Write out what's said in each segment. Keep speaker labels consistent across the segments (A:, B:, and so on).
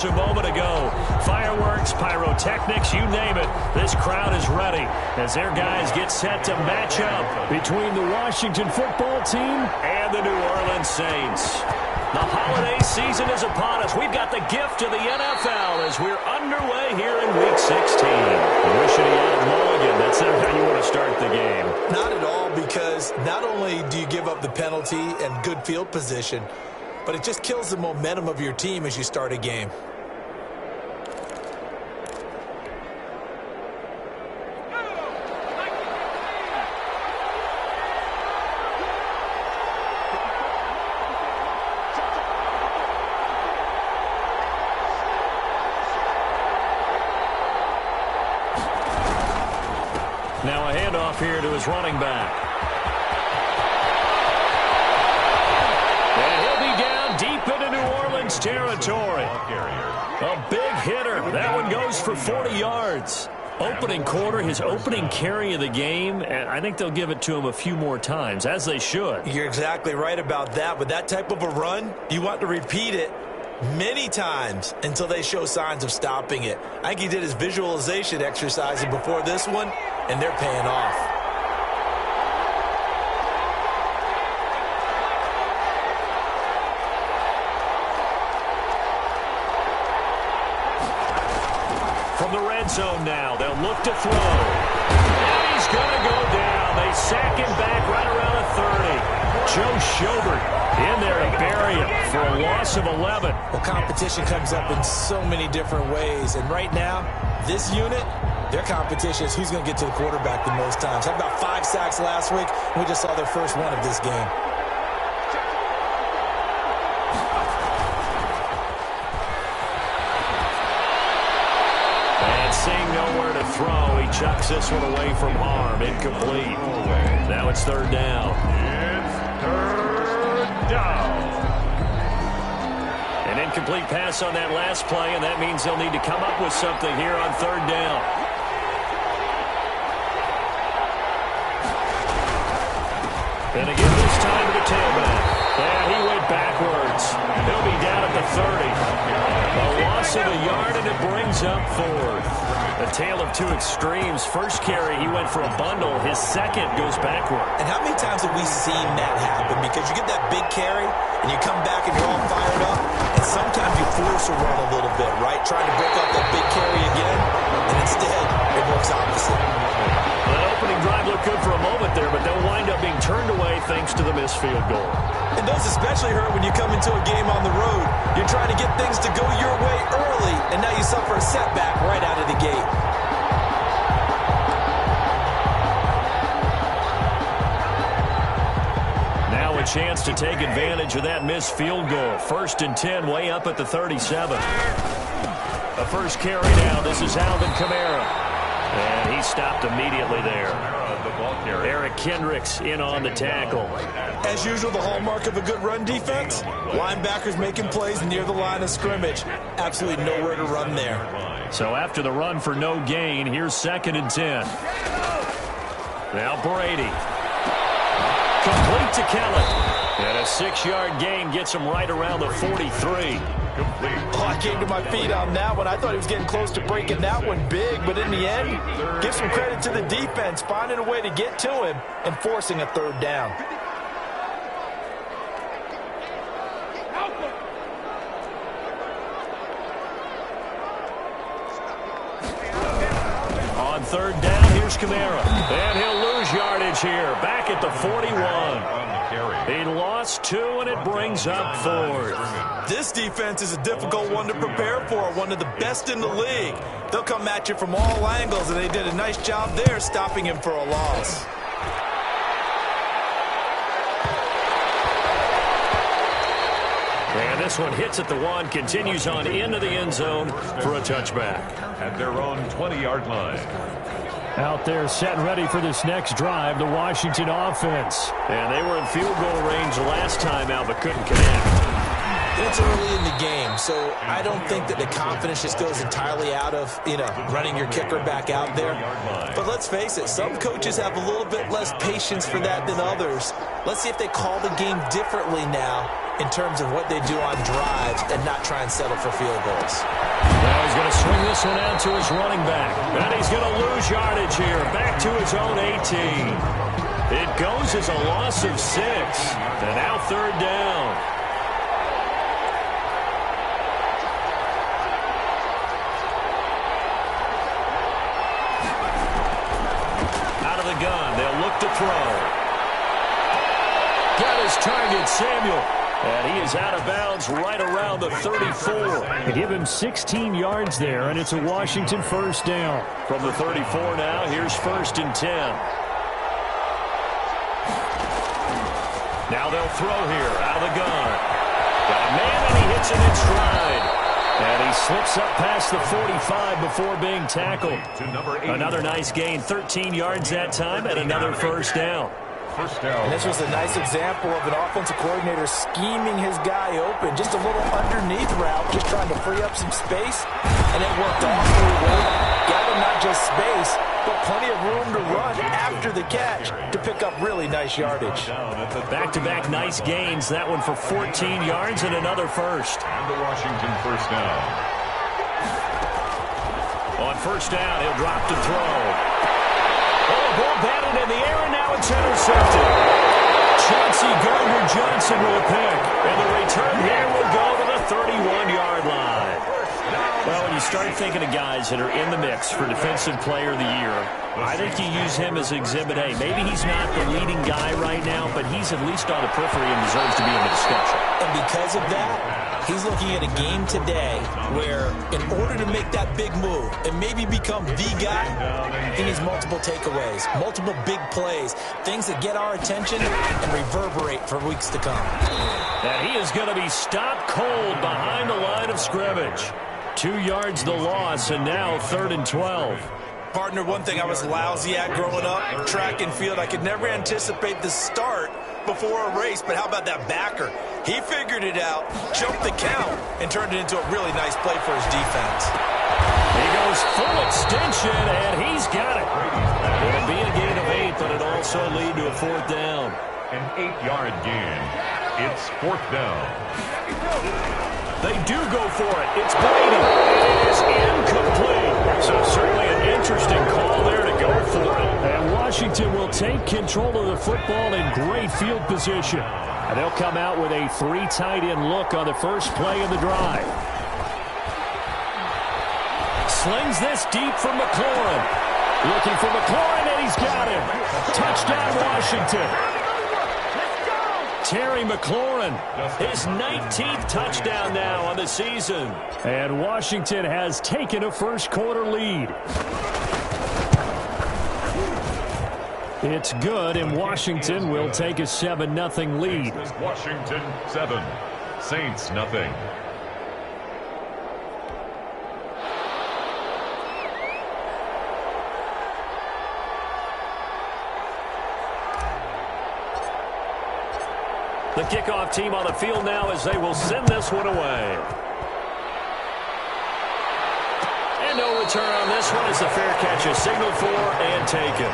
A: A moment ago, fireworks, pyrotechnics, you name it. This crowd is ready as their guys get set to match up between the Washington football team and the New Orleans Saints. The holiday season is upon us. We've got the gift of the NFL as we're underway here in Week 16. Wishing he had a mulligan. That's not how you want to start the game.
B: Not at all, because not only do you give up the penalty and good field position, but it just kills the momentum of your team as you start a game.
A: Now a handoff here to his running back. And he'll be down deep into New Orleans territory. A big hitter. That one goes for 40 yards. Opening quarter, his opening carry of the game, and I think they'll give it to him a few more times, as they should.
B: You're exactly right about that. With that type of a run, you want to repeat it many times until they show signs of stopping it. I think he did his visualization exercises before this one, and they're paying off.
A: From the red zone now, they'll look to throw. And he's going to go down. They sack him back right around the 30. Joe Schobert in there to bury him for a loss of 11.
B: Well, competition comes up in so many different ways. And right now, this unit, their competition is who's going to get to the quarterback the most times. Had about 5 sacks last week, and we just saw their first one of this game.
A: And seeing nowhere to throw, he chucks this one away from harm. Incomplete. Now it's third down. It's third down. An incomplete pass on that last play, and that means they'll need to come up with something here on third down. And again this time to the tailback. And he went backwards. He'll be down at the 30. A loss of a yard, and it brings up fourth. A tale of two extremes. First carry, he went for a bundle. His second goes backward.
B: And how many times have we seen that happen? Because you get that big carry, and you come back and you're all fired up, and sometimes you force a run a little bit, right? Trying to break up that big carry again, and instead it works opposite.
A: Well, that opening drive looked good for a moment there, but they'll wind up being turned away thanks to the missed field goal.
B: And those especially hurt when you come into a game on the road. You're trying to get things to go your way early, and now you suffer a setback right out of the gate.
A: Now a chance to take advantage of that missed field goal. 1st and 10, way up at the 37. The first carry now. This is Alvin Kamara. And he stopped immediately there. Eric Kendricks in on the tackle.
B: As usual, the hallmark of a good run defense, linebackers making plays near the line of scrimmage. Absolutely nowhere to run there.
A: So after the run for no gain, here's 2nd and 10. Now Brady. Complete to Kelly. And a 6-yard gain gets him right around the 43.
B: Oh, I came to my feet on that one. I thought he was getting close to breaking that one big, but in the end, give some credit to the defense, finding a way to get to him and forcing a third down.
A: On third down, here's Kamara. And he'll lose yardage here. Back at the 41. He lost 2, and it brings up 4th.
B: This defense is a difficult one to prepare for, one of the best in the league. They'll come at you from all angles, and they did a nice job there stopping him for a loss.
A: And this one hits at the 1, continues on into the end zone for a touchback.
C: At their own 20-yard line.
A: Out there set and ready for this next drive, the Washington offense. And they were in field goal range last time out, but couldn't connect.
B: It's early in the game, so I don't think that the confidence just goes entirely out of, running your kicker back out there. But let's face it, some coaches have a little bit less patience for that than others. Let's see if they call the game differently now in terms of what they do on drives and not try and settle for field goals.
A: Now he's going to swing this one out to his running back. And he's going to lose yardage here. Back to his own 18. It goes as a loss of 6. And now third down. Out of the gun, they'll look to throw. Got his target, Samuel. And he is out of bounds right around the 34.
D: They give him 16 yards there, and it's a Washington first down.
A: From the 34 now, here's 1st and 10. Now they'll throw here, out of the gun. Got a man, and he hits it in stride. And he slips up past the 45 before being tackled. Another nice gain, 13 yards that time, and another first down.
B: And this was a nice example of an offensive coordinator scheming his guy open. Just a little underneath route, just trying to free up some space. And it worked awfully well. Got him not just space, but plenty of room to run after the catch to pick up really nice yardage.
A: Back-to-back nice gains. That one for 14 yards and another first.
C: And the Washington first down.
A: On first down, he'll drop to throw. Oh, ball batted in the air, and now it's intercepted. Chauncey Gardner-Johnson will pick. And the return here will go to the 31-yard line. Well, when you start thinking of guys that are in the mix for Defensive Player of the Year, I think you use him as Exhibit A. Maybe he's not the leading guy right now, but he's at least on the periphery and deserves to be in the discussion.
B: And because of that, he's looking at a game today where in order to make that big move and maybe become the guy, he needs multiple takeaways, multiple big plays, things that get our attention and reverberate for weeks to come.
A: And he is going to be stopped cold behind the line of scrimmage. 2 yards the loss, and now 3rd and 12.
B: Partner, one thing I was lousy at growing up, track and field, I could never anticipate the start before a race, but how about that backer? He figured it out, jumped the count, and turned it into a really nice play for his defense.
A: He goes full extension, and he's got it. It'll be a gain of 8, but it also lead to a 4th down.
C: An 8-yard gain. It's 4th down.
A: They do go for it. It's Brady. It is incomplete. So certainly an interesting call there to go for it.
D: And Washington will take control of the football in great field position. And they'll come out with a 3 tight end look on the first play of the drive.
A: Slings this deep for McLaurin. Looking for McLaurin, and he's got him. Touchdown, Washington. Terry McLaurin, his 19th touchdown now on the season.
D: And Washington has taken a first quarter lead. It's good, and Washington will take a 7-0 lead.
C: Washington 7, Saints nothing.
A: The kickoff team on the field now as they will send this one away. And no return on this one as the fair catch is signaled for and taken.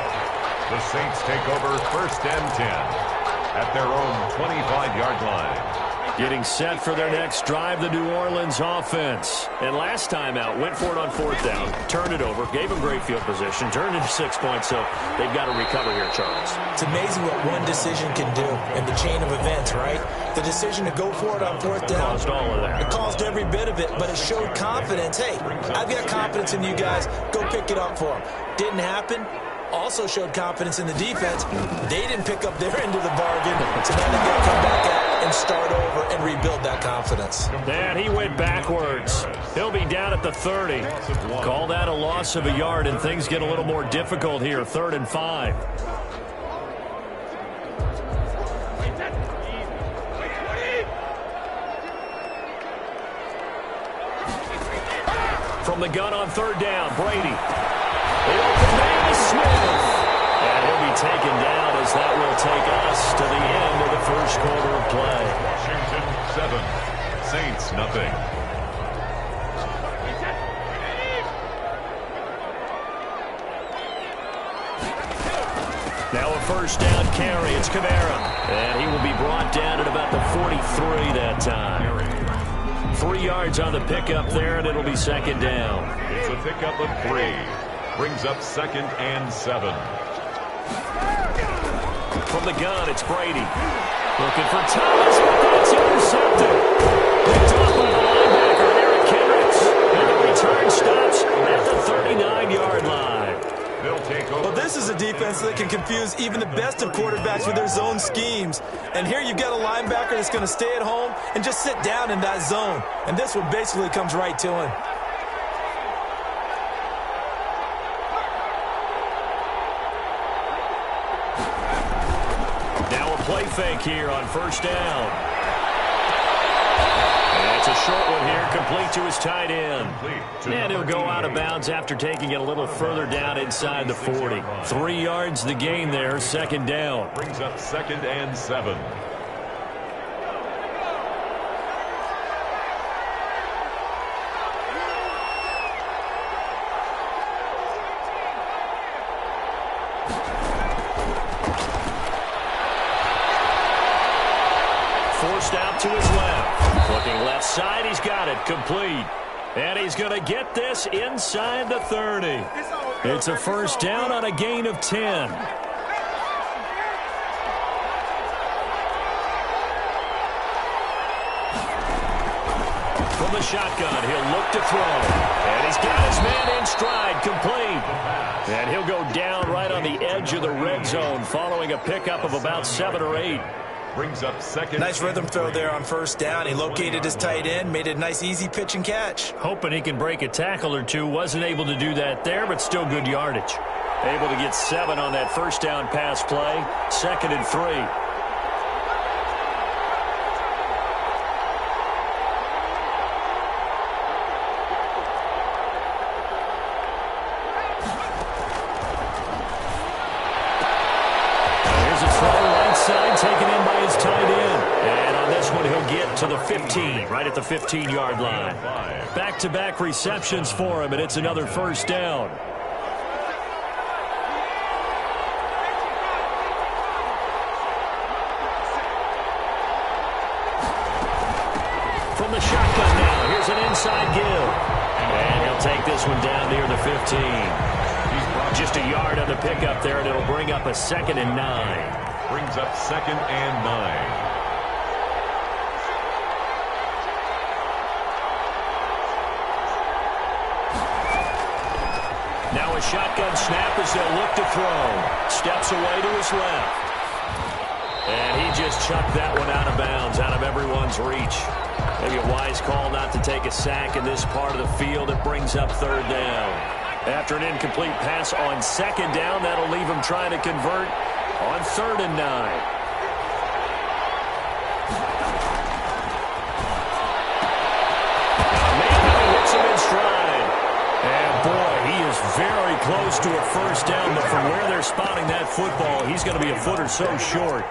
C: The Saints take over 1st and 10 at their own 25-yard line.
A: Getting set for their next drive, the New Orleans offense. And last time out, went for it on 4th down, turned it over, gave them great field position, turned it into 6 points, so they've got to recover here, Charles.
B: It's amazing what one decision can do in the chain of events, right? The decision to go for it on 4th down.
A: Caused all of that.
B: It caused every bit of it, but it showed confidence. Hey, I've got confidence in you guys. Go pick it up for them. Didn't happen. Also showed confidence in the defense. They didn't pick up their end of the bargain, so now they've got to come back out and start over and rebuild that confidence.
A: And he went backwards. He'll be down at the 30. Call that a loss of a yard, and things get a little more difficult here. 3rd and 5. From the gun on 3rd down, Brady. The open man is Smith. And he'll be taken down as that will take us to the end of the first quarter of play.
C: Washington 7, Saints nothing.
A: Now a first down carry. It's Kamara. And he will be brought down at about the 43 that time. 3 yards on the pickup there, and it'll be second down.
C: It's a pickup of 3. Brings up 2nd and 7.
A: From the gun, it's Brady. Looking for Thomas, but that's intercepted. Picked off by the linebacker, Eric Kendricks. And the return stops at the 39-yard line.
C: They'll take over.
B: Well, this is a defense that can confuse even the best of quarterbacks with their zone schemes. And here you've got a linebacker that's going to stay at home and just sit down in that zone. And this one basically comes right to him.
A: Now a play fake here on first down. And it's a short one here, complete to his tight end. And he'll go out of bounds after taking it a little further down inside the 40. 3 yards the gain there, second down.
C: Brings up 2nd and 7.
A: Forced out to his left. Looking left side, he's got it, complete. And he's going to get this inside the 30. It's a first down on a gain of 10. From the shotgun, he'll look to throw. And he's got his man in stride, complete. And he'll go down right on the edge of the red zone following a pickup of about 7 or 8.
C: Brings up 2nd.
B: Nice rhythm throw there on first down. He located his tight end, made it a nice easy pitch and catch.
A: Hoping he can break a tackle or two. Wasn't able to do that there, but still good yardage. Able to get 7 on that first down pass play. 2nd and 3. Taken in by his tight end. And on this one, he'll get to the 15, right at the 15-yard line. Back-to-back receptions for him, and it's another first down. From the shotgun now, here's an inside give. And he'll take this one down near the 15. Just a yard on the pickup there, and it'll bring up a 2nd and 9.
C: Brings up 2nd and 9.
A: Now a shotgun snap as they'll look to throw. Steps away to his left. And he just chucked that one out of bounds, out of everyone's reach. Maybe a wise call not to take a sack in this part of the field. It brings up 3rd down. After an incomplete pass on 2nd down, that'll leave him trying to convert on 3rd and 9. Mayhew hits him in stride. And boy, he is very close to a first down, but from where they're spotting that football, he's going to be a foot or so short.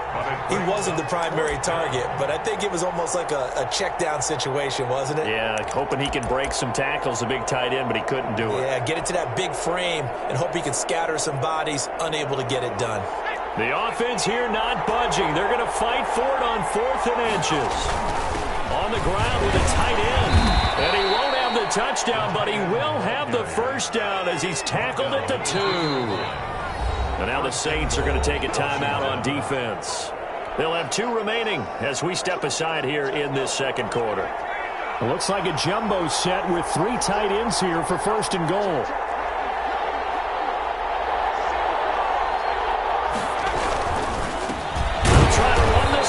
B: He wasn't the primary target, but I think it was almost like a check down situation, wasn't it?
A: Yeah, hoping he can break some tackles, a big tight end, but he couldn't do it.
B: Yeah, get it to that big frame and hope he can scatter some bodies, unable to get it done.
A: The offense here not budging. They're going to fight for it on 4th and inches. On the ground with a tight end. And he won't have the touchdown, but he will have the first down as he's tackled at the 2. And now the Saints are going to take a timeout on defense. They'll have 2 remaining as we step aside here in this second quarter.
D: It looks like a jumbo set with 3 tight ends here for 1st and goal.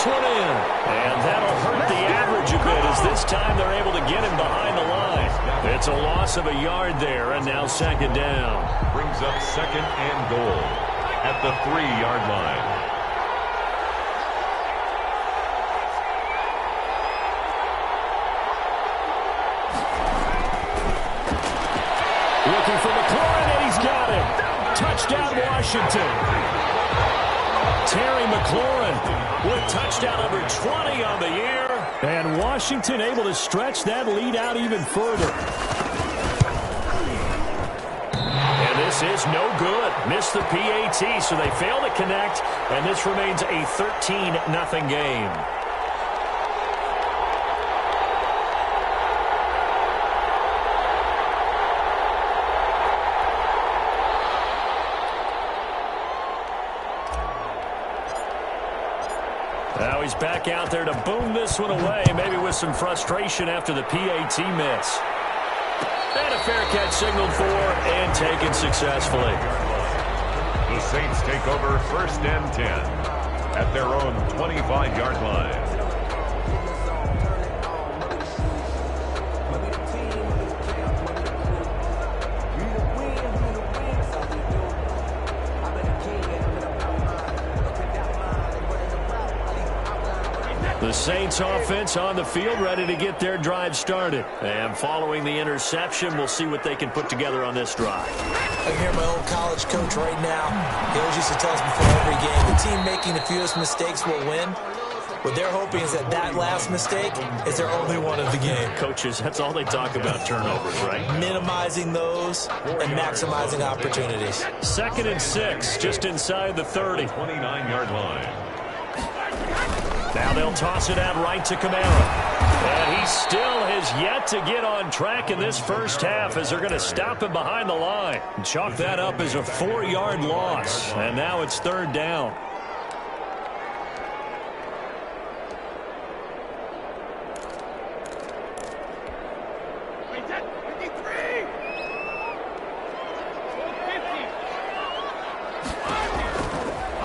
A: And that'll hurt the average a bit as this time they're able to get him behind the line. It's a loss of a yard there, and now 2nd down.
C: Brings up 2nd and goal at the 3-yard line.
D: Looking for McLaurin, and he's got him. Touchdown, Washington.
A: Terry McLaurin with touchdown number 20 on the year.
D: And Washington able to stretch that lead out even further.
A: And this This is no good. Missed the PAT, so they fail to connect, and this remains a 13-0 game. Now he's back out there to boom this one away, maybe with some frustration after the PAT miss. And a fair catch signaled for and taken successfully.
C: The Saints take over 1st and 10 at their own 25-yard line.
A: The Saints offense on the field, ready to get their drive started. And following the interception, we'll see what they can put together on this drive.
B: I hear my old college coach right now. He always used to tell us before every game, the team making the fewest mistakes will win. What they're hoping is that last mistake is their only one of the game.
A: Coaches, that's all they talk about, turnovers, right?
B: Minimizing those and maximizing opportunities.
A: 2nd and 6, just inside the 30.
C: 29-yard line.
A: Now they'll toss it out right to Kamara. And he still has yet to get on track in this first half as they're going to stop him behind the line. Chalk that up as a 4-yard loss. And now it's 3rd down.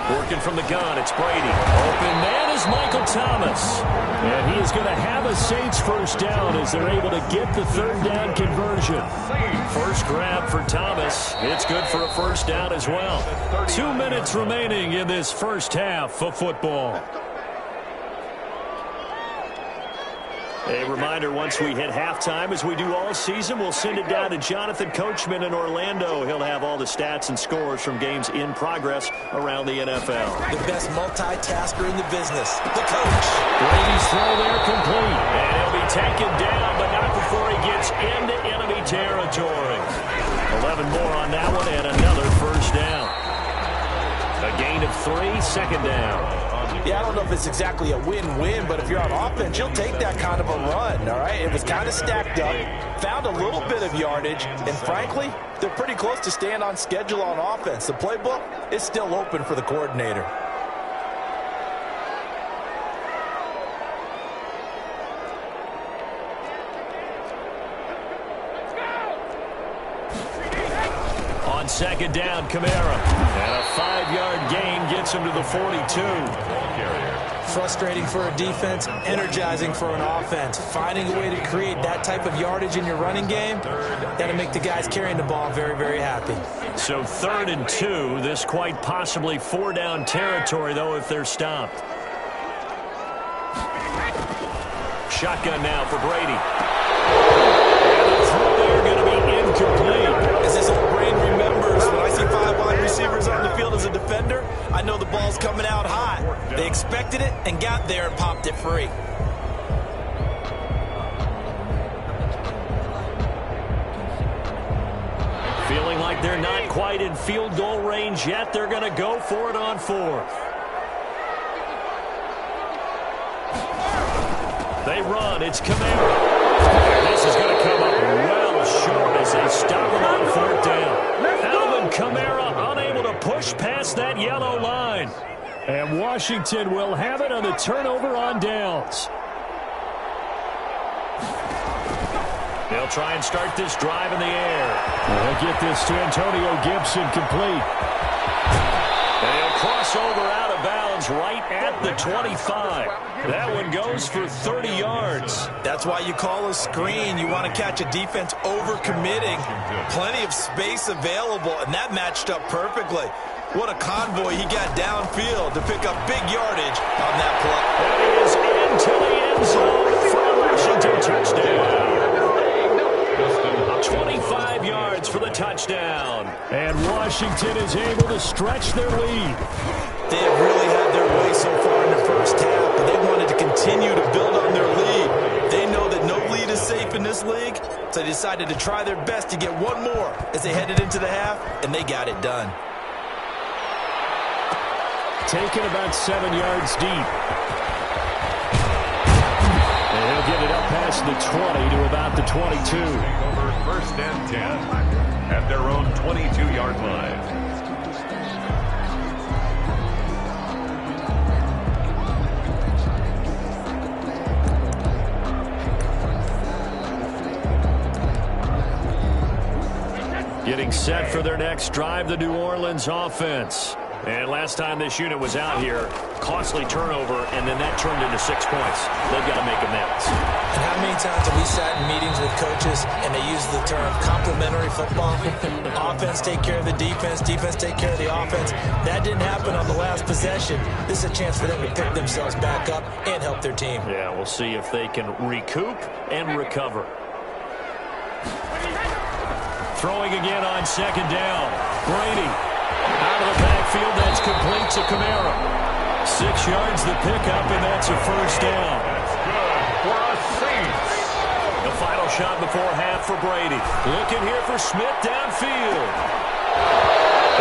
A: Working from the gun, it's Brady. Open man is Michael Thomas. And he is going to have a Saints first down as they're able to get the 3rd down conversion. First grab for Thomas. It's good for a first down as well. 2 minutes remaining in this first half of football. A reminder, once we hit halftime, as we do all season, we'll send it down to Jonathan Coachman in Orlando. He'll have all the stats and scores from games in progress around the NFL.
B: The best multitasker in the business, the coach.
A: Brady's throw there complete. And he'll be taken down, but not before he gets into enemy territory. 11 more on that one, and another first down. A gain of 3, 2nd down.
B: Yeah, I don't know if it's exactly a win-win, but if you're on offense, you'll take that kind of a run, all right? It was kind of stacked up, found a little bit of yardage, and frankly, they're pretty close to staying on schedule on offense. The playbook is still open for the coordinator.
A: On 2nd down, Kamara. And a 5-yard gain gets him to the 42.
B: Frustrating for a defense, energizing for an offense. Finding a way to create that type of yardage in your running game, that'll make the guys carrying the ball very, very happy.
A: So 3rd and 2. This quite possibly 4-down territory, though, if they're stopped. Shotgun now for Brady. And the throw there going to be incomplete.
B: As this old brain remembers, when I see 5 wide receivers on the field as a defender, I know the ball's coming out hot. They expected it and got there and popped it free.
A: Feeling like they're not quite in field goal range yet. They're going to go for it on 4th. They run. It's Kamara. This is going to come up well short as they stop him on 4th down. Alvin Kamara unable to push past that yellow line. And Washington will have it on the turnover on downs. They'll try and start this drive in the air. They'll get this to Antonio Gibson complete. And he'll cross over out of bounds right at the 25. That one goes for 30 yards.
B: That's why you call a screen. You want to catch a defense over-committing. Plenty of space available, and that matched up perfectly. What a convoy he got downfield to pick up big yardage on that play.
A: That is into the end zone for a Washington touchdown. 25 yards for the touchdown. And Washington is able to stretch their lead.
B: They have really had their way so far in the first half, but they wanted to continue to build on their lead. They know that no lead is safe in this league, So they decided to try their best to get one more as they headed into the half, and they got it done.
D: Taken about 7 yards deep. And he'll get it up past the 20 to about the 22.
C: Over first and 10 at their own 22-yard line.
A: Getting set for their next drive, the New Orleans offense. And last time this unit was out here, costly turnover, and then that turned into 6 points. They've got to make amends.
B: And how many times have we sat in meetings with coaches and they use the term complementary football? Offense take care of the defense, defense take care of the offense. That didn't happen on the last possession. This is a chance for them to pick themselves back up and help their team.
A: Yeah, we'll see if they can recoup and recover. Throwing again on second down. Brady out of the backfield. That's complete to Kamara. 6 yards the pickup, and that's a first down.
C: That's good for a Saints.
A: The final shot before half for Brady. Looking here for Smith downfield.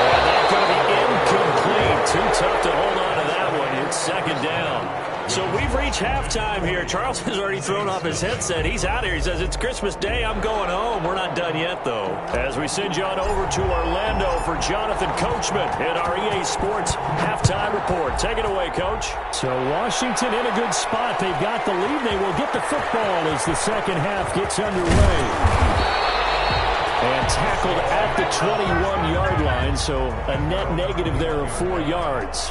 A: And that's going to be incomplete. Too tough to hold on to that one. It's second down. So we've reached halftime here. Charles has already thrown off his headset. He's out here. He says, it's Christmas Day. I'm going home. We're not done yet, though. As we send you on over to Orlando for Jonathan Coachman in our EA Sports halftime report. Take it away, Coach.
D: So Washington in a good spot. They've got the lead. They will get the football as the second half gets underway. And tackled at the 21-yard line, so a net negative there of 4 yards.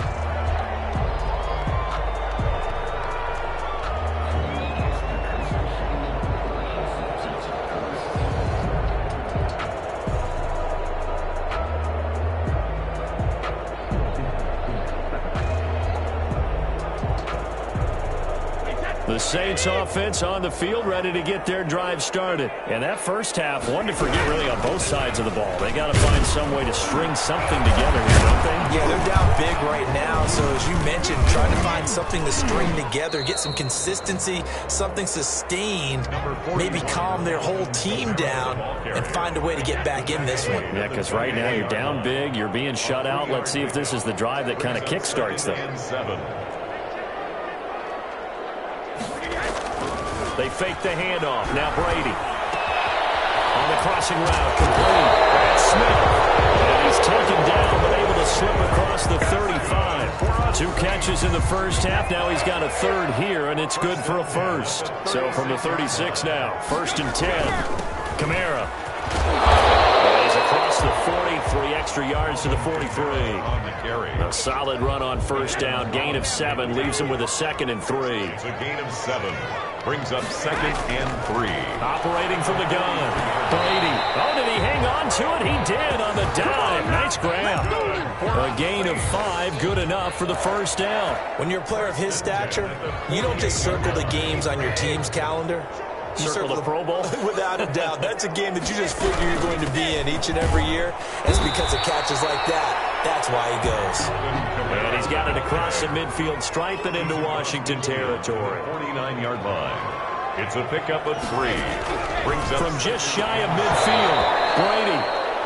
D: The Saints offense on the field, ready to get their drive started. And that first half, one to forget really on both sides of the ball. They got to find some way to string something together here, don't they?
B: Yeah, they're down big right now. So as you mentioned, trying to find something to string together, get some consistency, something sustained, maybe calm their whole team down and find a way to get back in this one.
D: Yeah, because right now you're down big, you're being shut out. Let's see if this is the drive that kind of kickstarts them.
A: They fake the handoff. Now Brady. On the crossing route, complete. That's Smith. And he's taken down, but able to slip across the 35. 2 catches in the first half. Now he's got a third here, and it's good for a first. So from the 36 now, 1st and 10. Kamara. And he's across the 40, 3 extra yards to the 43. A solid run on first down. Gain of 7 leaves him with a 2nd and 3.
C: It's a gain of 7. Brings up 2nd and 3.
A: Operating from the gun. Brady. Oh, did he hang on to it? He did on the dive. Nice grab. A gain of 5. Good enough for the first down.
B: When you're a player of his stature, you don't just circle the games on your team's calendar. You
A: circle the Pro Bowl?
B: Without a doubt. That's a game that you just figure you're going to be in each and every year. It's because of catches like that. That's why he goes.
A: And he's got it across the midfield stripe and into Washington territory.
C: 49-yard line. It's a pickup of 3. Brings up
A: from just shy of midfield. Brady.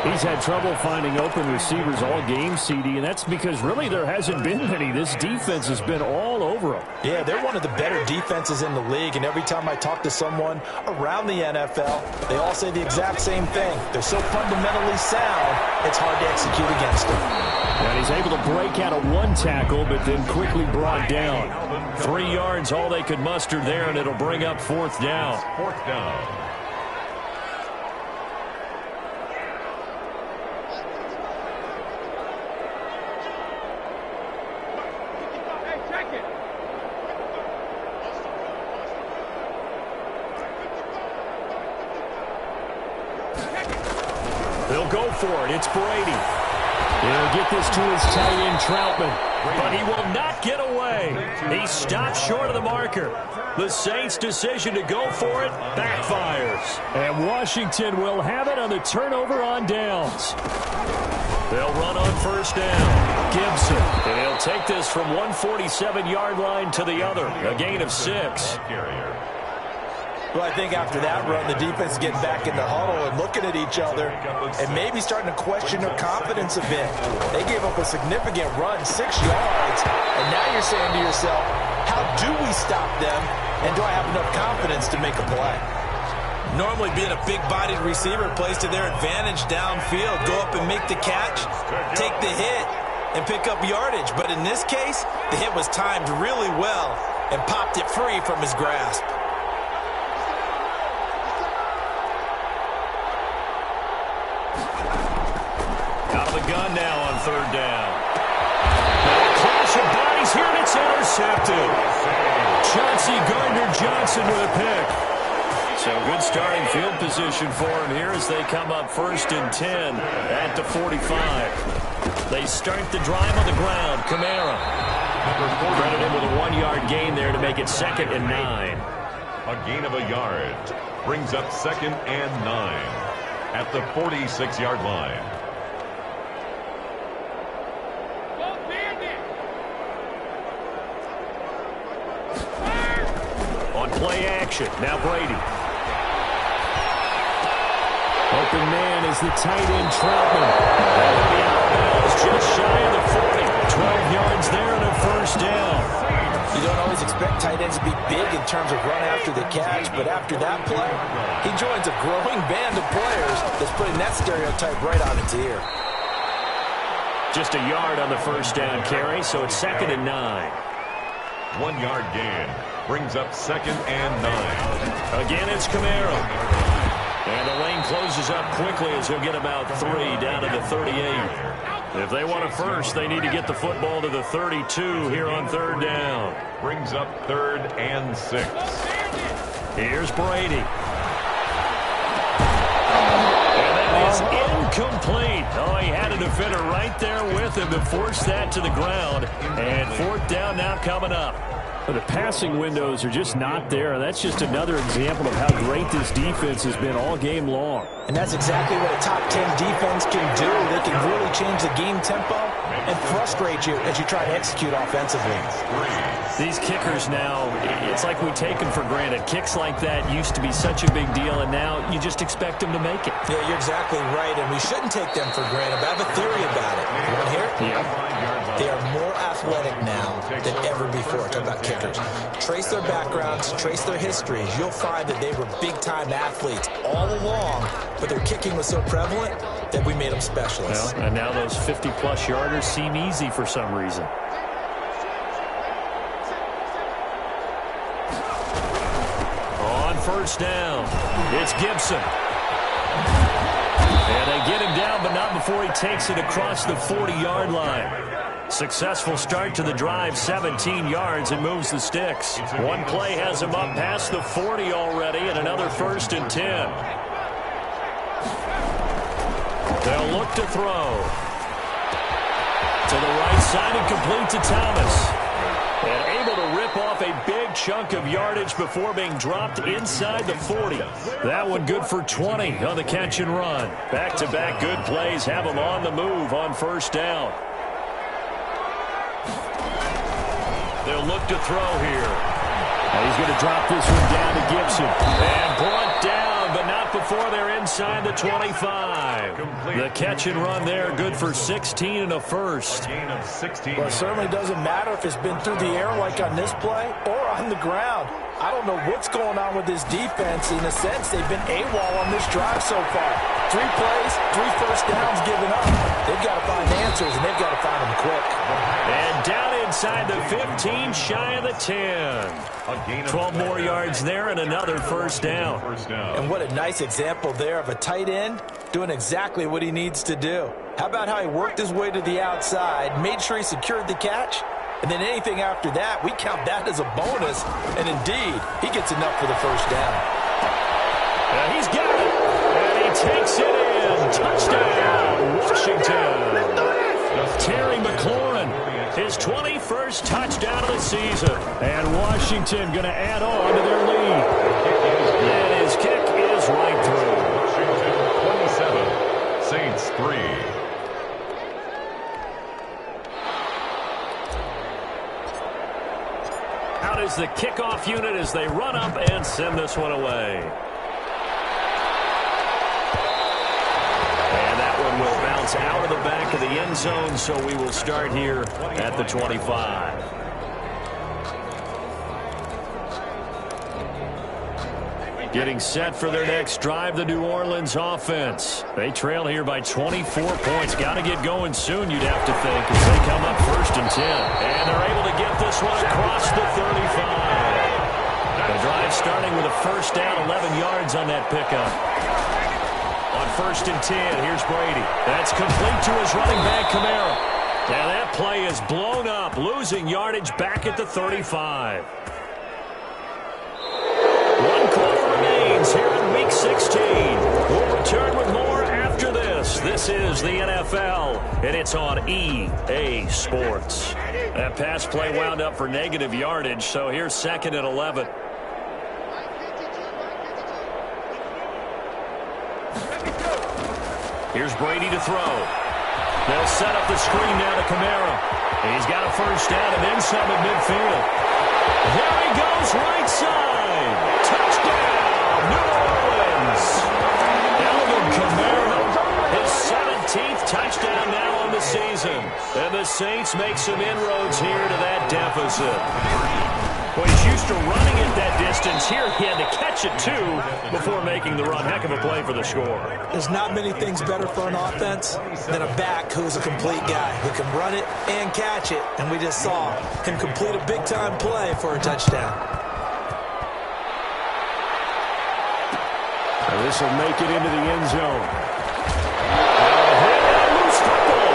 D: He's had trouble finding open receivers all game, CD, and that's because really there hasn't been many. This defense has been all over them.
B: Yeah, they're one of the better defenses in the league, and every time I talk to someone around the NFL, they all say the exact same thing. They're so fundamentally sound, it's hard to execute against them.
D: And he's able to break out of 1 tackle, but then quickly brought down.
A: 3 yards, all they could muster there, and it'll bring up 4th down.
C: 4th down.
A: They'll go for it. It's Brady.
D: He'll get this to his tight end, Troutman.
A: But he will not get away. He stops short of the marker. The Saints' decision to go for it backfires.
D: And Washington will have it on the turnover on downs.
A: They'll run on first down. Gibson. And he'll take this from 147-yard line to the other. A gain of 6.
B: Well, I think after that run, the defense is getting back in the huddle and looking at each other and maybe starting to question their confidence a bit. They gave up a significant run, 6 yards, and now you're saying to yourself, how do we stop them, and do I have enough confidence to make a play? Normally being a big-bodied receiver plays to their advantage downfield. Go up and make the catch, take the hit, and pick up yardage. But in this case, the hit was timed really well and popped it free from his grasp.
A: Out of the gun now on 3rd down. Clash of bodies here, and it's intercepted. Chauncey Gardner-Johnson with a pick. So good starting field position for him here as they come up 1st and 10 at the 45. They start the drive on the ground. Kamara. Credit him with a 1-yard gain there to make it 2nd and 9.
C: A gain of a yard brings up 2nd and 9 at the 46-yard line.
A: On play action, now Brady. Open man is the tight end Troutman. That'll be out of bounds just shy of the 40. 12 yards there and a 1st down.
B: You don't always expect tight ends to be big in terms of run after the catch, but after that play, he joins a growing band of players that's putting that stereotype right on its ear.
A: Just a yard on the 1st down carry, so it's 2nd and 9.
C: 1-yard gain brings up 2nd and 9.
A: Again, it's Kamara. And the lane closes up quickly as he'll get about 3 down to the 38. If they want a first, they need to get the football to the 32 here on 3rd down.
C: Brings up 3rd and 6.
A: Here's Brady. And that is incomplete. Oh, he had a defender right there with him to force that to the ground. And 4th down now coming up.
D: The passing windows are just not there. That's just another example of how great this defense has been all game long.
B: And that's exactly what a top 10 defense can do. They can really change the game tempo and frustrate you as you try to execute offensively.
A: These kickers now, it's like we take them for granted. Kicks like that used to be such a big deal, and now you just expect them to make it.
B: Yeah, you're exactly right, and we shouldn't take them for granted. But I have a theory about it. You want to hear it?
A: Yeah.
B: They are more athletic now than ever before. Talk about kickers. Trace their backgrounds, trace their histories. You'll find that they were big-time athletes all along, but their kicking was so prevalent that we made them specialists.
A: Well, and now those 50-plus yarders seem easy for some reason. On 1st down, it's Gibson. And they get him down, but not before he takes it across the 40-yard line. Successful start to the drive, 17 yards, and moves the sticks. One play has him up past the 40 already, and another 1st and 10. They'll look to throw. To the right side and complete to Thomas. And able to rip off a big chunk of yardage before being dropped inside the 40. That one good for 20 on the catch and run. Back-to-back good plays have him on the move on 1st down. They'll look to throw here.
D: And he's going to drop this one down to Gibson.
A: And brought down, but not before they're inside the 25. The catch and run there, good for 16 and a 1st.
C: Gain of 16.
B: Well, it certainly doesn't matter if it's been through the air like on this play or on the ground. I don't know what's going on with this defense. In a sense, they've been AWOL on this drive so far. 3 plays, 3 first downs given up. They've got to find answers, and they've got to find them quick.
A: And down inside the 15, shy of the 10. 12 more yards there and another 1st down.
B: And what a nice example there of a tight end doing exactly what he needs to do. How about how he worked his way to the outside, made sure he secured the catch, and then anything after that, we count that as a bonus. And indeed, he gets enough for the 1st down.
A: He's got it. And he takes it in. Touchdown, Washington. Terry McLaurin, his 21st touchdown of the season. And Washington going to add on to their lead. And his kick is right through.
C: Washington 27, Saints 3.
A: Out is the kickoff unit as they run up and send this one away. And that one will bounce out of the back of the end zone, so we will start here at the 25. Getting set for their next drive, the New Orleans offense. They trail here by 24 points. Got to get going soon, you'd have to think, as they come up 1st and 10. And they're able to get this one across the 35. The drive starting with a 1st down, 11 yards on that pickup. On 1st and 10, here's Brady. That's complete to his running back, Kamara. Now that play is blown up, losing yardage back at the 35. One quarter remains here in Week 16. We'll return with more after this. This is the NFL, and it's on EA Sports. That pass play wound up for negative yardage, so here's 2nd and 11. Here's Brady to throw. They'll set up the screen now to Kamara. He's got a 1st down and then some at midfield. There he goes, right side. Touchdown, New Orleans. Alvin Kamara, his 17th touchdown now on the season. And the Saints make some inroads here to that deficit. Well, he's used to running it that distance. Here he had to catch it, too, before making the run. Heck of a play for the score.
B: There's not many things better for an offense than a back who's a complete guy who can run it and catch it. And we just saw him complete a big-time play for a touchdown.
D: And this will make it into the end zone. Loose football.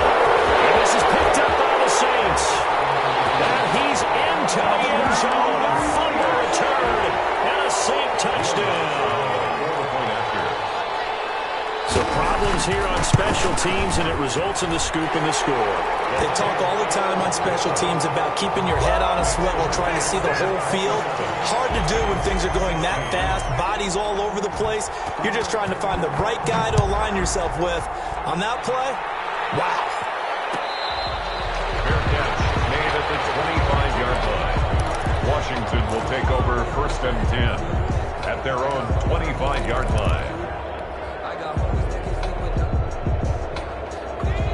D: And this is picked up by the Saints. And he's into the end zone. A fumble return and a Saint touchdown. So problems here on special teams, and it results in the scoop and the score.
B: They talk all the time on special teams about keeping your head on a swivel while trying to see the whole field. Hard to do when things are going that fast, bodies all over the place. You're just trying to find the right guy to align yourself with. On that play, wow.
C: Fair catch made at the 25-yard line. Washington will take over 1st and 10 at their own 25-yard line.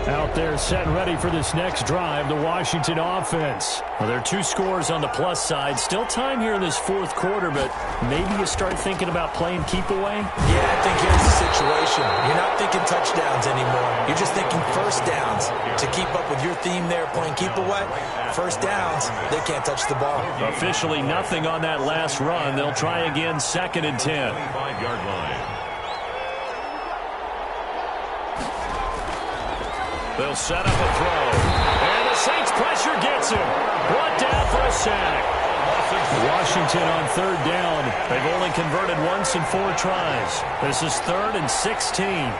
D: Out there set and ready for this next drive, the Washington offense. Well, there are 2 scores on the plus side. Still time here in this 4th quarter, but maybe you start thinking about playing keep away?
B: Yeah, I think here's the situation. You're not thinking touchdowns anymore. You're just thinking 1st downs. To keep up with your theme there, playing keep away, 1st downs, they can't touch the ball.
D: Officially nothing on that last run. They'll try again 2nd and 10.
C: 25-yard line.
D: They'll set up a throw. And the Saints pressure gets him. Brought down for a sack. Washington on 3rd down. They've only converted once in 4 tries. This is 3rd and 16.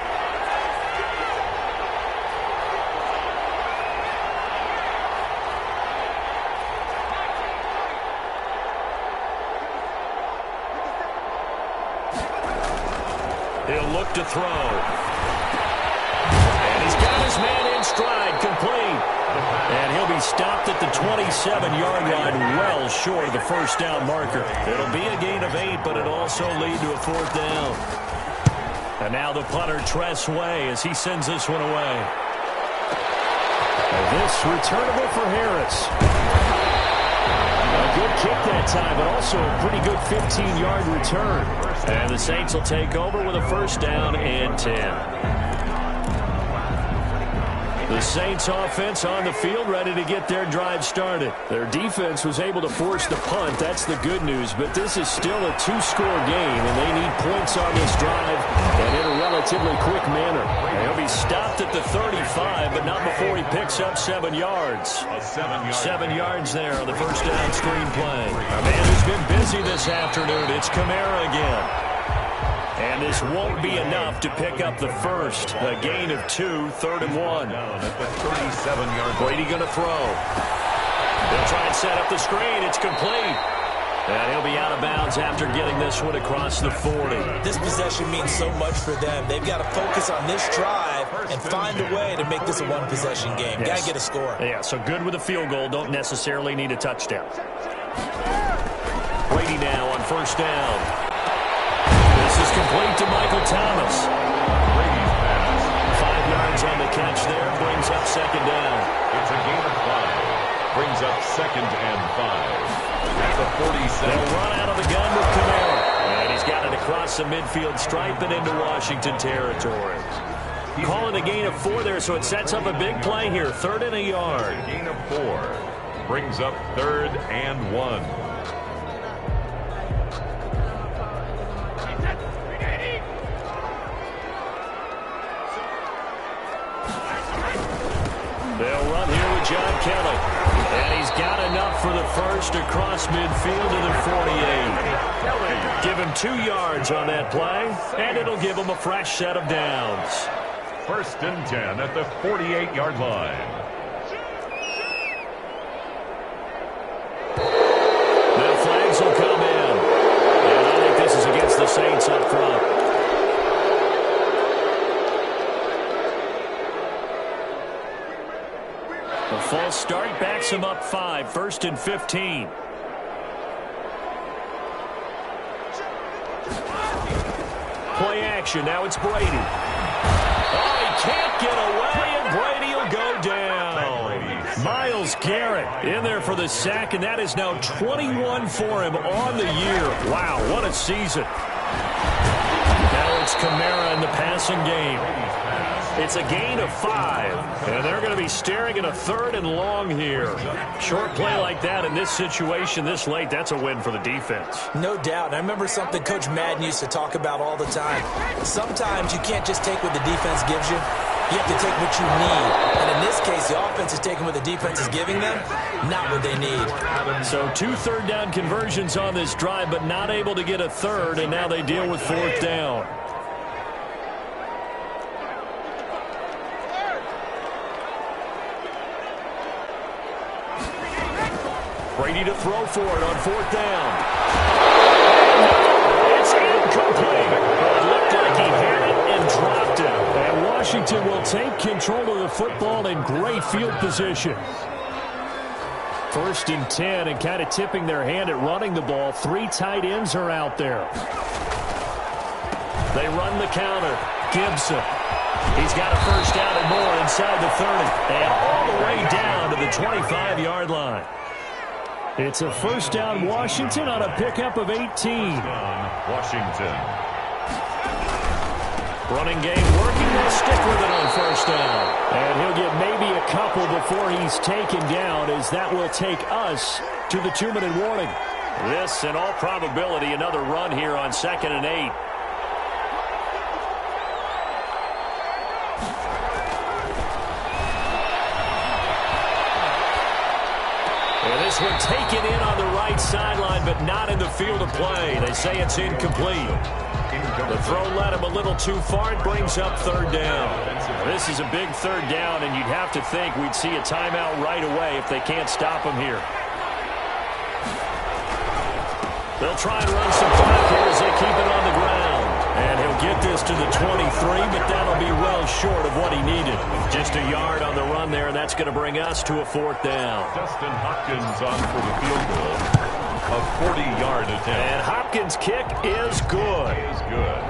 D: He'll look to throw. His man in stride, complete. And he'll be stopped at the 27-yard line, well short of the 1st down marker. It'll be a gain of 8, but it'll also lead to a 4th down. And now the punter, Tress Way, as he sends this one away. And this returnable for Harris. A good kick that time, but also a pretty good 15-yard return. And the Saints will take over with a 1st down and 10. The Saints offense on the field, ready to get their drive started. Their defense was able to force the punt. That's the good news. But this is still a 2-score game, and they need points on this drive and in a relatively quick manner. And he'll be stopped at the 35, but not before he picks up 7 yards. 7 yards there on the 1st down screen play. A man who's been busy this afternoon. It's Kamara again. And this won't be enough to pick up the 1st. A gain of 2, 3rd and 1.
C: At the 37-yard.
D: Brady going to throw. They'll try and set up the screen. It's complete. And he'll be out of bounds after getting this one across the 40.
B: This possession means so much for them. They've got to focus on this drive and find a way to make this a one-possession game.
D: Yes.
B: Got to get a score.
D: Yeah, so good with a field goal. Don't necessarily need a touchdown.
A: Brady now on first down. This is complete to Michael Thomas.
C: Brady's pass.
A: 5 yards on the catch there. Brings up second down.
C: It's a gain of 5. Brings up 2nd and 5. At the 47.
A: They'll run out of the gun with Kamara. And he's got it across the midfield stripe and into Washington territory. Calling a gain of 4 there, so it sets up a big play here. 3rd and a yard.
C: Gain of 4. Brings up 3rd and 1.
A: They'll run here with John Kelly. And he's got enough for the first across midfield to the 48. Give him 2 yards on that play, and it'll give him a fresh set of downs.
C: 1st and 10 at the 48-yard line.
A: Now flags will come in. And I think this is against the Saints up front. A false start backs him up 5. 1st and 15. Play action. Now it's Brady. Oh, he can't get away, and Brady will go down. Miles Garrett in there for the sack, and that is now 21 for him on the year. Wow, what a season. Now it's Kamara in the passing game. It's a gain of 5, and they're going to be staring at a 3rd and long here. Short play like that in this situation this late, that's a win for the defense.
B: No doubt. I remember something Coach Madden used to talk about all the time. Sometimes you can't just take what the defense gives you. You have to take what you need. And in this case, the offense is taking what the defense is giving them, not what they need.
A: So 2 third-down conversions on this drive, but not able to get a 3rd, and now they deal with 4th down. Brady to throw for it on 4th down. It's incomplete. It looked like he had it and dropped it. And Washington will take control of the football in great field position. 1st and 10, and kind of tipping their hand at running the ball. 3 tight ends are out there. They run the counter. Gibson. He's got a first down and more inside the 30. And all the way down to the 25-yard line. It's a first down Washington on a pickup of 18.
C: Washington.
A: Running game working. They'll stick with it on first down. And he'll get maybe a couple before he's taken down, as that will take us to the 2-minute warning. This, in all probability, another run here on 2nd and 8. This one taken in on the right sideline, but not in the field of play. They say it's incomplete. The throw led him a little too far. It brings up 3rd down. This is a big 3rd down, and you'd have to think we'd see a timeout right away if they can't stop him here. They'll try and run some clock here as they keep it on the ground. And he'll get this to the 23, but that'll be well short of what he needed. Just a yard on the run there, and that's going to bring us to a 4th down.
C: Dustin Hopkins on for the field goal. A 40-yard attempt.
A: And Hopkins' kick is good.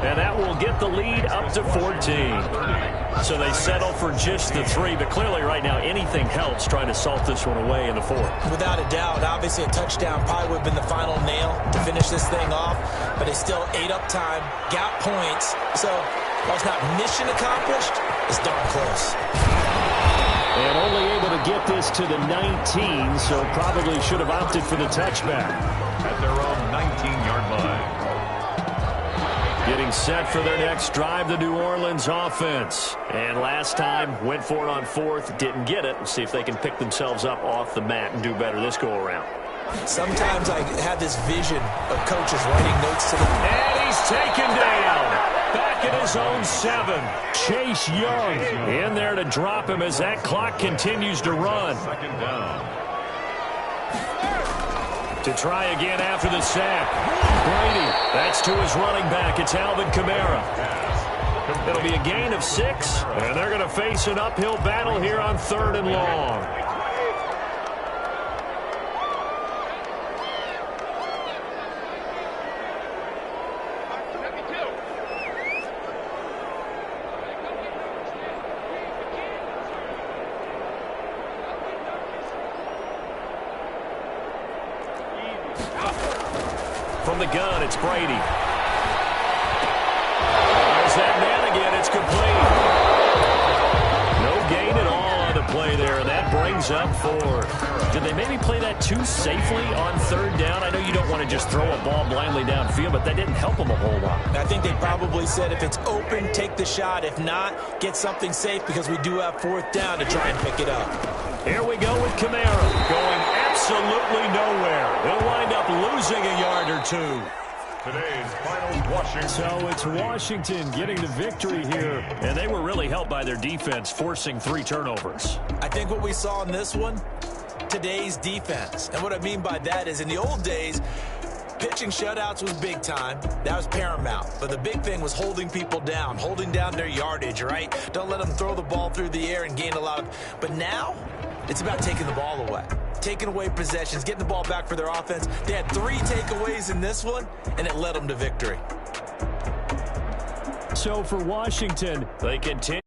A: And that will get the lead up to 14. So they settle for just the 3, but clearly right now anything helps trying to salt this one away in the 4th.
B: Without a doubt, obviously a touchdown probably would have been the final nail to finish this thing off, but it's still ate up time, got points, so while it's not mission accomplished, it's darn close.
A: And only able to get this to the 19, so probably should have opted for the touchback.
C: At their own 19-yard line.
A: Getting set for their next drive, the New Orleans offense. And last time, went for it on 4th, didn't get it. We'll see if they can pick themselves up off the mat and do better this go-around.
B: Sometimes I have this vision of coaches writing notes to them.
A: And he's taken down. Back at his own 7. Chase Young in there to drop him as that clock continues to run.
C: 2nd down.
A: To try again after the sack. Brady, that's to his running back. It's Alvin Kamara. It'll be a gain of 6, and they're going to face an uphill battle here on 3rd and long. From the gun, it's Brady. There's that man again. It's complete. No gain at all on the play there. That brings up 4. Did they maybe play that too safely on third down? I know you don't want to just throw a ball blindly downfield, but that didn't help them a whole lot.
B: I think they probably said if it's open, take the shot. If not, get something safe because we do have 4th down to try and pick it up.
A: Here we go with Kamara going absolutely nowhere. He'll wind up losing a yard or 2.
C: Today's final Washington.
D: So it's Washington getting the victory here.
A: And they were really helped by their defense, forcing 3 turnovers.
B: I think what we saw in this one, today's defense. And what I mean by that is in the old days, pitching shutouts was big time. That was paramount. But the big thing was holding people down, holding down their yardage, right? Don't let them throw the ball through the air and gain a lot of... But now, it's about taking the ball away. Taking away possessions, getting the ball back for their offense. They had 3 takeaways in this one, and it led them to victory.
D: So for Washington,
A: they continue.